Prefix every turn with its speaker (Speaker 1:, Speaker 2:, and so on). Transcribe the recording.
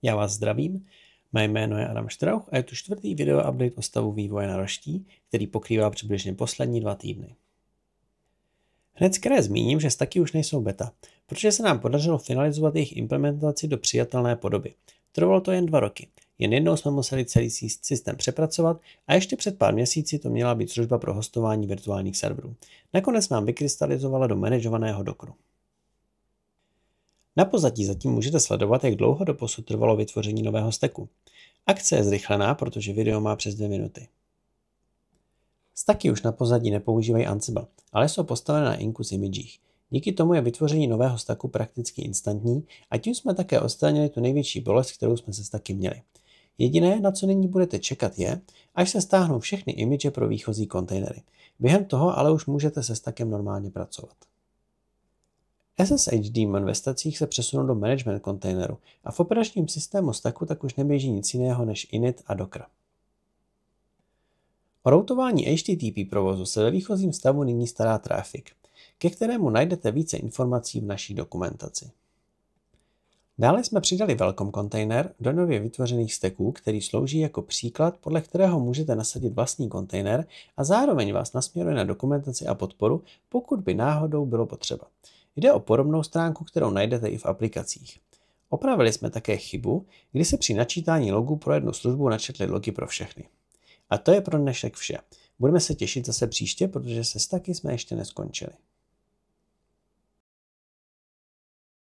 Speaker 1: Já vás zdravím, mé jméno je Adam Štrauch a je tu čtvrtý video update o stavu vývoje na Roští, který pokrývá přibližně poslední 2 týdny. Hned z kraje zmíním, že staky už nejsou beta, protože se nám podařilo finalizovat jejich implementaci do přijatelné podoby. Trvalo to jen 2 roky, jen jednou jsme museli celý systém přepracovat a ještě před pár měsíci to měla být služba pro hostování virtuálních serverů. Nakonec nám vykrystalizovala do manažovaného Dockeru. Na pozadí zatím můžete sledovat, jak dlouho doposud trvalo vytvoření nového stacku. Akce je zrychlená, protože video má přes 2 minuty. Stacky už na pozadí nepoužívají Ansible, ale jsou postavené na Incus imagech. Díky tomu je vytvoření nového stacku prakticky instantní a tím jsme také odstranili tu největší bolest, kterou jsme se stacky měli. Jediné, na co nyní budete čekat, je, až se stáhnou všechny image pro výchozí kontejnery. Během toho ale už můžete se stackem normálně pracovat. SSH daemon ve stacích se přesunul do management kontejneru a v operačním systému stacku tak už neběží nic jiného než init a docker. O routování HTTP provozu se ve výchozím stavu nyní stará Traffic, ke kterému najdete více informací v naší dokumentaci. Dále jsme přidali welcome kontejner do nově vytvořených stacků, který slouží jako příklad, podle kterého můžete nasadit vlastní kontejner a zároveň vás nasměruje na dokumentaci a podporu, pokud by náhodou bylo potřeba. Jde o podobnou stránku, kterou najdete i v aplikacích. Opravili jsme také chybu, kdy se při načítání logů pro jednu službu načetly logy pro všechny. A to je pro dnešek vše. Budeme se těšit zase příště, protože se stacky jsme ještě neskončili.